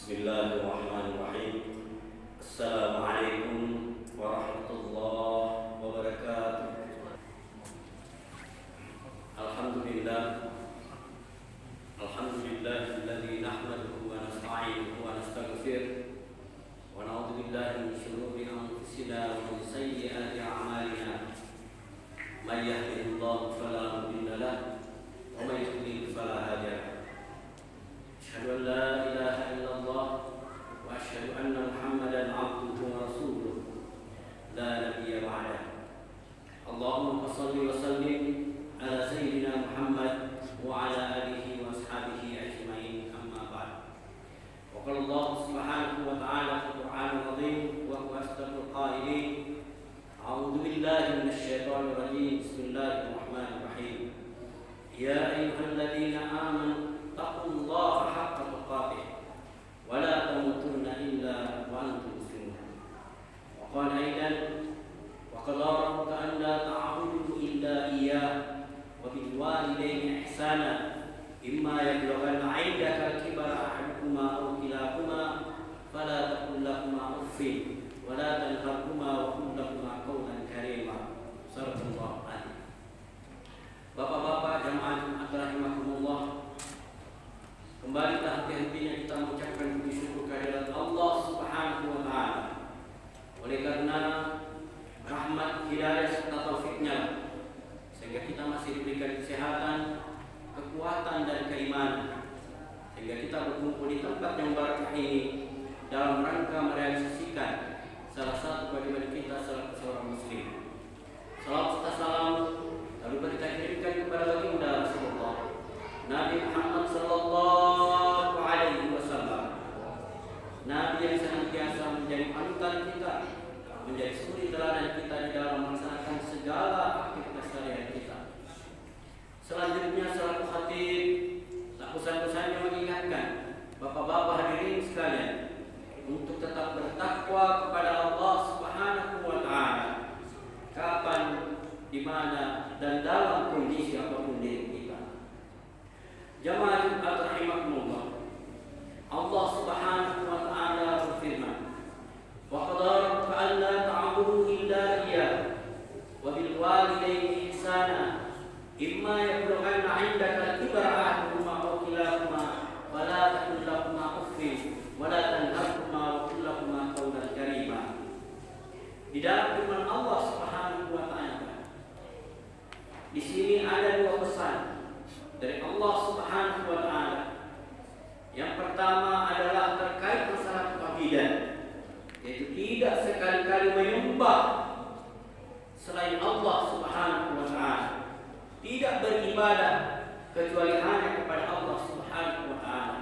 Bismillahirrahmanirrahim. Assalamualaikum warahmatullahi wabarakatuh. Alhamdulillah. Alhamdulillahilladzi nahmaduhu wa nasta'inuhu wa nastaghfiruh wa na'udzu billahi min shururi anfusina wa min sayyiati a'malina. May yahdihillahu fala mudilla lahu wa may yudlil fala hadiya lahu. Asyhadu an la ilaha illallah wa asyhadu anna Muhammadan 'abduhu wa rasuluh la nabiyya ba'dahu. Allahumma shalli wa sallim ala sayyidina Muhammad wa ala alihi wa ashabihi ajma'in, amma ba'd. Wa qala Allah subhanahu wa ta'ala fil Qur'anil 'azim wa huwa asdaqul qailin. A'udzu billahi minasy syaithanir rajim. Bismillahirrahmanirrahim. Ya ayyuhalladzina amanu taqullaha haqqa tuqatih wa la tamutunna illa wa antum muslimun. Wa qala aidan wa qala rabbuka an la ta'budu illa iyyah wa bil walidayni ihsana imma yablughanna 'indaka al-kibara ahaduhuma aw kilahuma fala taqul lahumā uffin wa la tanharhumā wa qul lahumā qawlan karīmā. Sadaqallahu adzim. Bapak-bapak jamaah Jumat rahimakumullah, kembali tak henti-hentinya kita mengucapkan puji syukur kehadirat Allah Subhanahu wa ta'ala. Oleh karena rahmat, hidayah serta taufiknya, sehingga kita masih diberikan kesehatan, kekuatan dan keimanan, sehingga kita berkumpul di tempat yang barakah ini dalam rangka merealisasikan salah satu kewajiban kita selaku seorang muslim. Salam serta salam lalu kita kirimkan kepada baginda Rasulullah Nabi Muhammad sallallahu alaihi wasallam, Nabi yang senantiasa menjadi panutan kita, menjadi suri teladan kita di dalam melaksanakan segala aktivitas sehari-hari kita. Selanjutnya selaku khatib, tak bosan-bosannya mengingatkan bapak-bapak hadirin sekalian untuk tetap bertakwa kepada Allah Subhanahu wa ta'ala, kapan, di mana dan dalam kondisi apapun diri kita. Jamaah Jumat rahimakumullah, Allah Subhanahu wa ta'ala berfirman, wa qadara rabbuka alla ta'budu illa iyyah wa bil walidayni ihsana imma yablughanna 'indaka al-kibara ahaduhuma aw kilahuma fala taqul lahumā uffin wa la tanharhumā wa qul lahumā qawlan karīmā. Di dalam firman Allah Subhanahu wa ta'ala, di sini ada dua pesan dari Allah Subhanahu wa ta'ala. Yang pertama adalah terkait masalah akidah, yaitu tidak sekali-kali menyembah selain Allah Subhanahu wa ta'ala, tidak beribadah kecuali hanya kepada Allah Subhanahu wa ta'ala.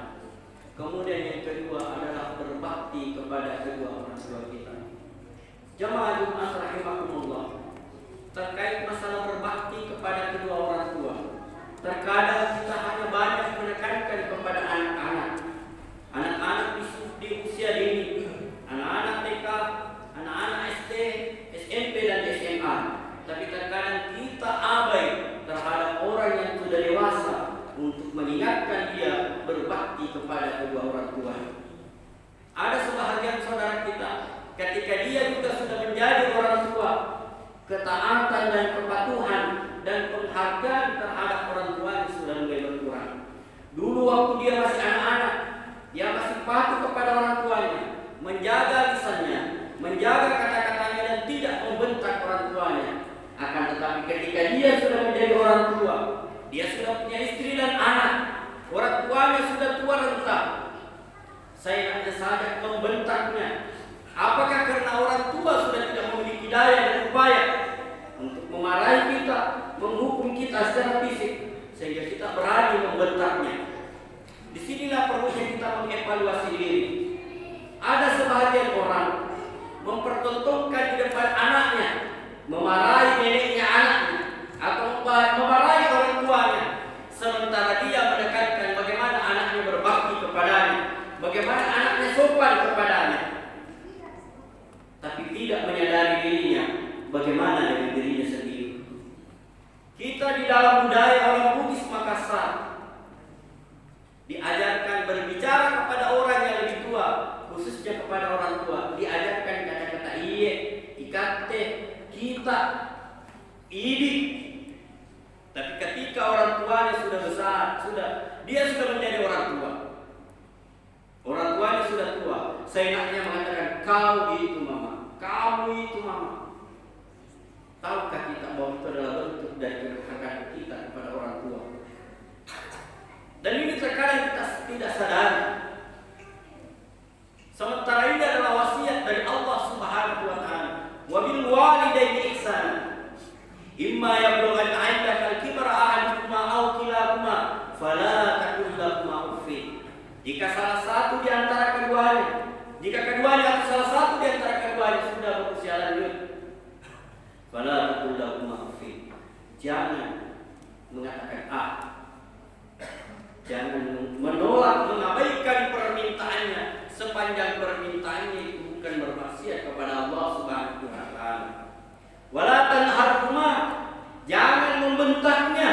Kemudian yang kedua adalah berbakti kepada kedua orang tua kita. Jamaah Jumat rahimakumullah, terkait masalah berbakti kepada kedua orang tua, terkadang kita hanya banyak menekankan kepada anak-anak di usia dini, anak-anak TK, anak-anak SD, SMP dan SMA. Tapi terkadang kita abai terhadap orang yang sudah dewasa untuk mengingatkan dia berbakti kepada kedua orang tua. Ada sebahagian saudara kita, ketika dia juga sudah menjadi orang tua, ketaatan dan kepatuhan dan penghargaan terhadap orang tuanya sudah mulai berkurang. Dulu waktu dia masih anak-anak, dia masih patuh kepada orang tuanya, menjaga lisannya, menjaga kata-katanya dan tidak membentak orang tuanya. Akan tetapi ketika dia sudah menjadi orang tua, dia sudah punya istri dan anak, orang tuanya sudah tua renta, saya hanya saja membentaknya. Apakah karena orang tua sudah tidak memiliki daya dan upaya untuk memarahi kita, menghukum kita secara fisik, sehingga kita berani membentaknya? Disinilah perlunya kita mengevaluasi diri. Ada sebagian orang mempertontonkan di depan anaknya, memarahi neneknya anaknya, atau memarahi orang tuanya, sementara dia menekankan bagaimana anaknya berbakti kepadanya, bagaimana anaknya sopan kepadanya, tapi tidak menyadari dirinya bagaimana dengan dirinya sendiri. Kita di dalam budaya orang Bugis Makassar diajarkan berbicara kepada orang yang lebih tua Idik. Tapi ketika orang tuanya sudah besar, dia sudah menjadi orang tua. Orang tuanya sudah tua. Seenaknya mengatakan, kau itu mama, kamu itu mama. Tahukah kita bahwa itu adalah bentuk dari kedekatan kita kepada orang tua? Dan ini terkadang kita tidak sadari. Sementara ini adalah wasiat dari Allah Subhanahu wa taala. Wa bil walidaini ihsana. Imma yablughanna 'indaka al-kibara ahaduhuma aw kilahuma fala taqul lahumā uffin. Jika salah satu di antara keduanya, jika keduanya atau salah satu di antara keduanya sudah berusia lanjut, fala taqul lahumā uffin. Jangan mengatakan jangan menolak, mengabaikan permintaannya sepanjang permintaannya itu bukan bermaksiat kepada Allah Subhanahu wa taala. Wala tanharhuma, jangan membentaknya.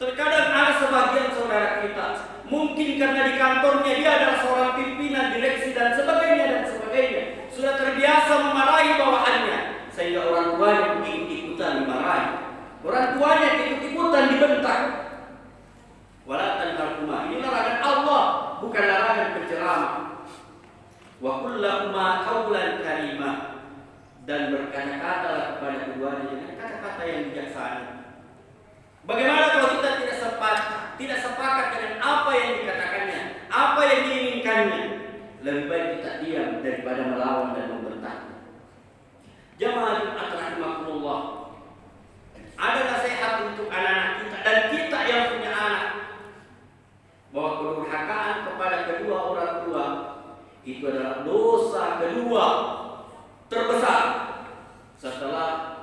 Terkadang ada sebagian saudara kita, mungkin karena di kantornya dia adalah seorang pimpinan, direksi dan sebagainya, sudah terbiasa memarahi bawahannya, sehingga orang tuanya ikut-ikutan dimarahi, orang tuanya ikut-ikutan dibentak. Wala tanharhuma, ini larangan Allah, bukan larangan penceramah. Wa qul lahumā qawlan karīmah, dan berkata-katalah kepada keduanya dengan kata-kata yang bijaksana. Bagaimana kalau kita tidak sepakat dengan apa yang dikatakannya, apa yang diinginkannya? Lebih baik kita diam daripada melawan dan membentak. Jamaah Jumat rahimakumullah, ada nasihat untuk anak-anak kita dan kita yang punya anak, bahwa kedurhakaan kepada kedua orang tua itu adalah dosa kedua terbesar setelah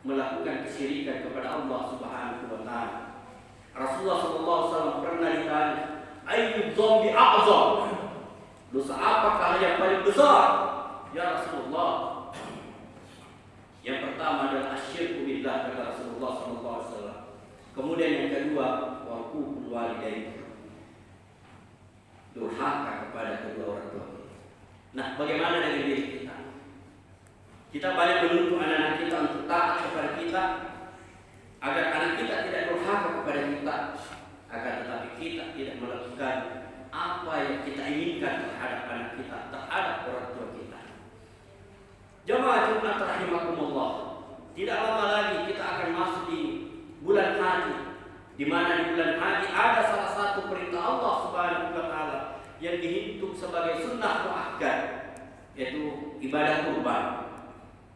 melakukan kesyirikan kepada Allah Subhanahu wa taala. Rasulullah SAW pernah ditanya, "Ayyu dzambi a'zam?" Dosa apakah yang paling besar? Ya Rasulullah. Yang pertama adalah asyirku billah, kata Rasulullah SAW. Kemudian yang kedua, waqul walidain, durhaka kepada kedua orang tua. Nah, bagaimana dengan diri kita? Kita banyak menuntut anak-anak kita untuk taat kepada kita, agar anak kita tidak durhaka kepada kita, agar tetapi kita tidak melakukan apa yang kita inginkan terhadap anak kita, terhadap orang tua kita. Jamaah Jumat rahimakumullah, tidak lama lagi kita akan masuk di bulan haji, di mana di bulan haji ada salah satu perintah Allah Subhanahu wa taala yang dihitung sebagai sunnah muakkad, yaitu ibadah kurban.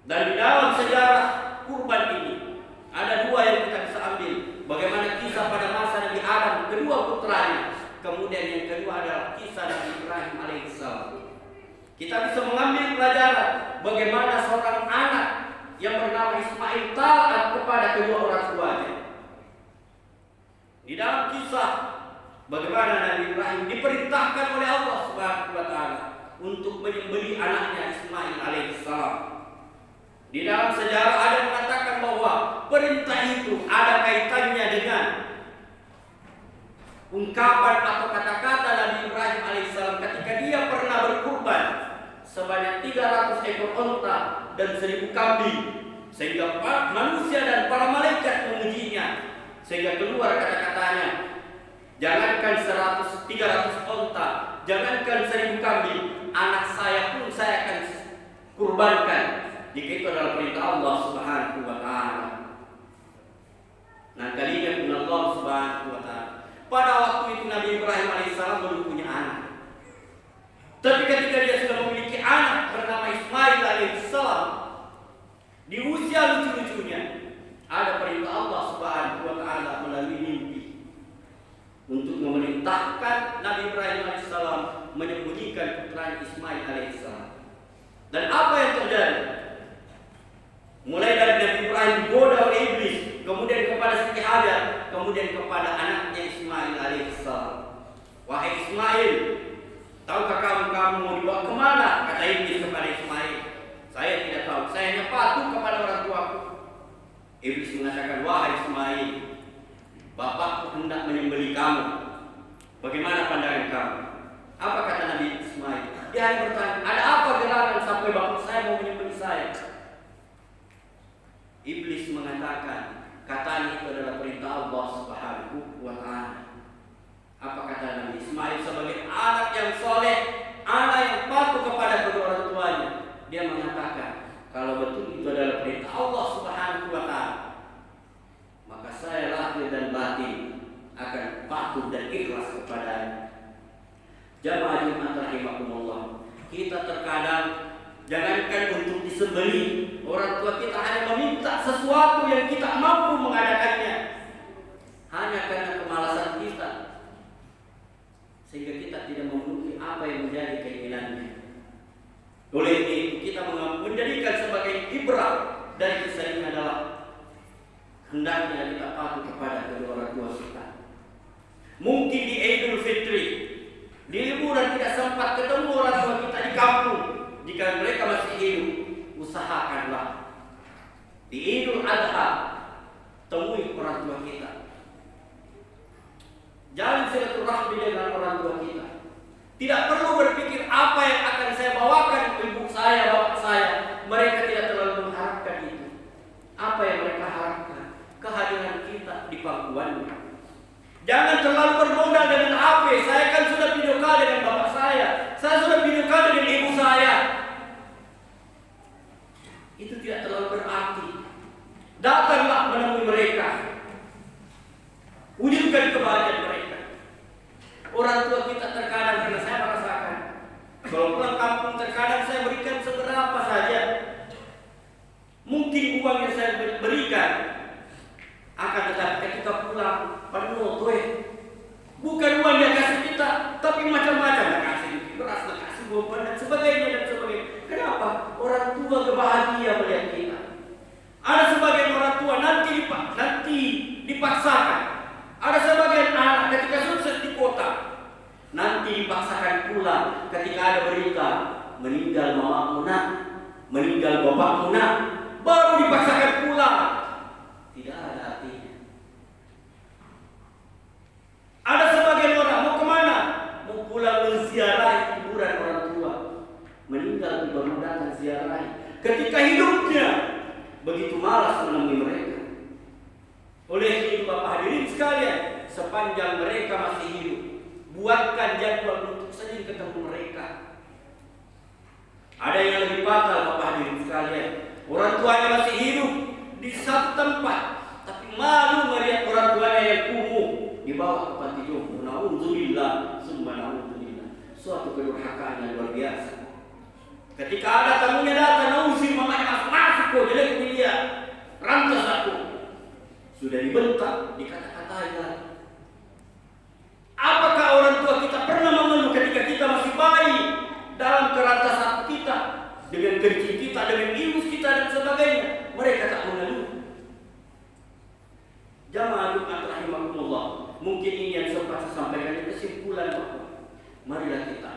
Dan di dalam sejarah kurban ini ada dua yang kita bisa ambil. Bagaimana kisah pada masa Nabi Adam kedua putranya, kemudian yang kedua adalah kisah Nabi Ibrahim alaihissalam. Kita bisa mengambil pelajaran bagaimana seorang anak yang bernama Ismail taat kepada kedua orang tuanya. Di dalam kisah bagaimana Nabi Ibrahim diperintahkan oleh Allah Subhanahu wa taala untuk menyembelih anaknya Ismail alaihissalam. Di dalam sejarah ada mengatakan bahwa perintah itu ada kaitannya dengan ungkapan atau kata-kata Nabi Ibrahim alaihissalam ketika dia pernah berkurban sebanyak 300 ekor onta dan 1000 kambing, sehingga manusia dan para malaikat memujinya, sehingga keluar kata-katanya, jangankan 300 onta, jangankan 1000 kambing, anak saya pun saya akan kurbankan, jika itu adalah perintah Allah Subhanahu wa taala. Nah, kalinya pun Allah Subhanahu wa taala. Pada waktu itu Nabi Ibrahim alaihissalam belum punya anak. Tapi ketika dia sudah memiliki anak bernama Ismail alaihissalam, di usia lucu-lucunya ada perintah Allah Subhanahu wa taala melalui mimpi untuk memerintahkan Nabi Ibrahim alaihissalam menyembunyikan putranya Ismail alaihissalam. Dan apa yang terjadi? Mulai dari Nabi Ibrahim digoda oleh iblis, kemudian kepada Siti Hajar, kemudian kepada anaknya Ismail alaihissalam. Wahai Ismail, tahukah kamu mau dibawa kemana? Kata iblis kepada Ismail. Saya tidak tahu, saya hanya patuh kepada orang tuaku. Iblis mengatakan, wahai Ismail, bapakku hendak menyembelih kamu. Bagaimana pandangan kamu? Apa kata Nabi Ismail? Dia hanya bertanya, ada apa gerangan sampai bapak saya mau menyembelih saya? ikhlas kepadanya. Jamaah Jumat rahimakumullah, kita terkadang jangankan untuk disembelih, orang tua kita hanya meminta sesuatu yang kita mampu mengadakannya, hanya karena kemalasan kita, sehingga kita tidak memenuhi apa yang menjadi keinginannya. Oleh itu kita menjadikan sebagai ibrah dari kisah ini adalah hendaknya kita patuh kepada kedua orang tua kita. Mungkin di Idul Fitri, di liburan tidak sempat ketemu orang tua kita di kampung, jika mereka masih hidup, usahakanlah di Idul Adha temui orang tua kita. Jalin silaturahmi dengan orang tua kita. Tidak perlu berpikir apa yang akan saya bawakan ibu saya, bapak saya. Mereka tidak terlalu mengharapkan itu. Apa yang mereka harapkan? Kehadiran kita di pangkuannya. Jangan terlalu bermodal dengan HP. Saya kan sudah video call dengan bapak saya sudah video call dengan ibu saya. Itu tidak terlalu berarti. Datanglah menemui mereka. Wujudkan kebahagiaan mereka. Orang tua kita terkadang, karena saya merasakan, kalau pulang kampung terkadang saya berikan seberapa saja. Mungkin uang yang saya berikan, akan tetapi ketika pulang penuh tuh. Bukan uang yang kasih kita, tapi macam-macam. Kasih beras, kasih bomba dan sebagainya dan sebagainya. Kenapa? Orang tua kebahagia melihat kita. Ada sebagian orang tua nanti dipaksakan. Ada sebagian anak ketika sukses di kota, nanti dipaksakan pulang ketika ada berita meninggal mamamu nak, meninggal bapakmu nak, baru dipaksakan pulang. Tidak ada artinya. Ada sebagian orang mau kemana? Mau pulang menziarahi kuburan orang tua, meninggal baru datang ziarahi. Ketika hidupnya begitu malas menemui mereka. Oleh itu Bapak hadirin sekalian, sepanjang mereka masih hidup, buatkan jadwal untuk sering ketemu mereka. Ada yang lebih fatal Bapak hadirin sekalian, orang tuanya masih hidup di satu tempat, tapi malu melihat orang tuanya yang kumuh dibawa ke panti jompo. Nauzubillah, summa nauzubillah. Suatu kedurhakaan yang luar biasa. Ketika ada tamunya datang, nauzil mamanya masuk kok jelek dia, rantas aku. Sudah dibentak, dikata-katain lagi. Apakah orang tua kita pernah mengeluh ketika kita masih bayi dalam kerantasan kita, dengan kencing kita, dengan ilmus kita dan sebagainya? Mereka tak mengeluh. Jamaah Jumat rahimakumullah, mungkin ini yang sempat saya sampaikan kesimpulan bahwa marilah kita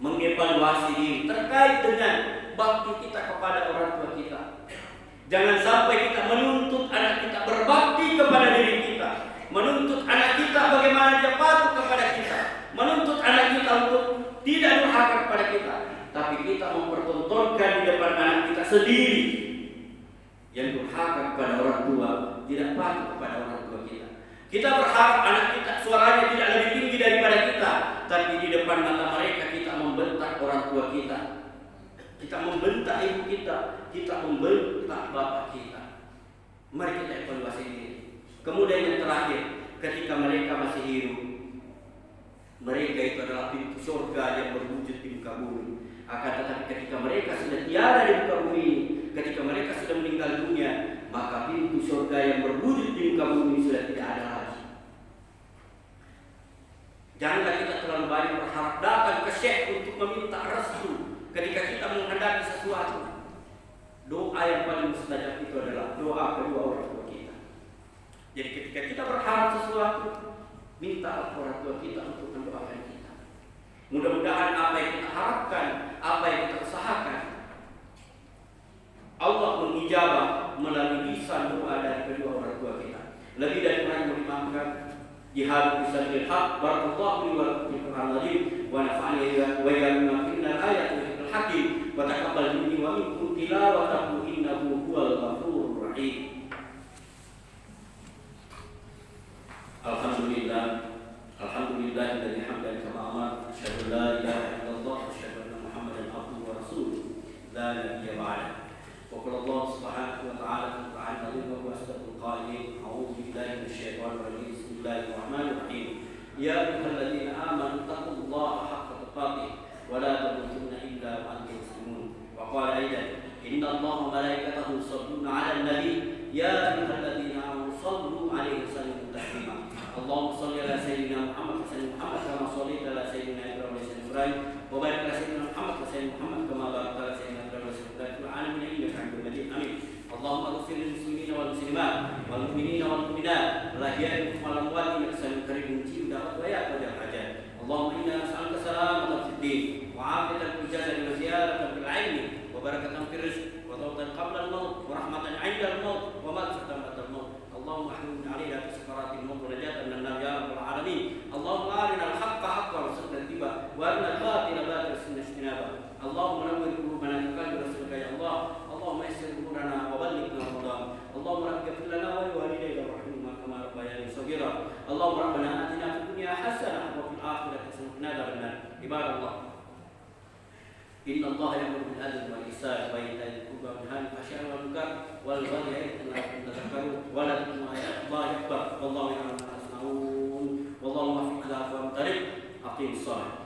mengevaluasi diri terkait dengan bakti kita kepada orang tua kita. Jangan sampai kita menuntut anak kita berbakti kepada diri kita, menuntut anak kita bagaimana dia patuh kepada kita, menuntut anak kita untuk tidak durhaka kepada kita, tapi kita mempertontonkan di depan anak kita sendiri yang durhaka kepada orang tua, tidak patuh kepada orang tua kita. Kita berharap anak kita suaranya tidak lebih tinggi daripada kita, tapi di depan mata mereka kita membentak orang tua kita. Kita membentak ibu kita membentak bapak kita. Mari kita evaluasi diri. Kemudian yang terakhir, ketika mereka masih hidup, mereka itu adalah pintu surga yang berwujud di muka bumi. Akan tetapi ketika mereka sudah tiada di muka bumi ini, ketika mereka sudah meninggal dunia, maka pintu surga yang berwujud di muka bumi sudah tidak ada lagi. Janganlah kita terlalu banyak berharap datang ke syekh untuk meminta restu. Ketika kita menghendaki sesuatu, doa yang paling mustajab itu adalah doa kedua orang tua kita. Jadi ketika kita berharap sesuatu, minta orang tua kita untuk mendoakan kita. Mudah-mudahan apa yang kita harapkan, apa yang kita usahakan, Allah mengijabah melalui lisan doa dari kedua orang tua kita. Lebih dari kurang mengimamkan jihad fisabilillah haq. Barakallahu li wa lakum fil Qur'anil wa nafa'ani wa iyyakum minal ayati hakim wa taqabbal minni wa minkum tilawatahu innahu huwal ghafurur rahim. Alhamdulillah hamdan kama amar, asyhadu la ilaha illallah wa asyhadu anna Muhammadan abduhu wa rasuluh la nabiyya ba'da. Wa qala Allah subhanahu wa ta'ala fi al-Qur'an al-Karim wa huwa asdaqul qailin. A'udzu billahi minasy syaithanir rajim. Bismillahirrahmanirrahim. يا أيها الذين آمنوا اتقوا الله حق تقاته ولا تموتن إلا وأنتم مسلمون. وقال أيضا إن الله وملائكته يصلون على النبي يا أيها الذين آمنوا صلوا عليه وسلموا تسليما. اللهم صل على سيدنا محمد وسلم محمد كما صليت على سيدنا إبراهيم وسلم إبراهيم وبارك على سيدنا محمد وسلم محمد كما باركت على سيدنا إبراهيم وسلم إبراهيم في العالمين إنك حميد مجيد. آمين. اللهم اغفر للمسلمين والمسلمات والمؤمنين والمؤمنات الأحياء منهم والأموات إنك سميع قريب مجيب دعوات ويا قاضي الحاجات. اللهم إنا نسألك سلامة في الدين وعافية في الجسد وزيادة في العلم وبركة في الرزق وتوبة قبل الموت ورحمة عند الموت ومغفرة بعد الموت. اللهم احمل علينا في سكرات الموت ونجاة من النار يا رب العالمين. اللهم أرنا الحق حقا وارزقنا اتباعه وأرنا الباطل باطلا وارزقنا اجتنابه. اللهم نور قلوبنا بقلب رسولك يا الله. اللهم يسر أمورنا وبلغنا رمضان. اللهم رب اغفر لنا ولوالدينا وارحمهما كما ربياني صغيرا. اللهم ربنا آتنا في الدنيا حسنة وفي الآخرة حسنة وقنا عذاب النار. عباد الله إن الله يأمر بالعدل والإحسان وإيتاء ذي القربى وينهى عن الفحشاء والمنكر والبغي يعظكم لعلكم تذكرون ولا تكتموا آيات الله أكبر والله يعلم ما تصنعون والله موفق إلى أقوم الطريق. أقيموا الصلاة.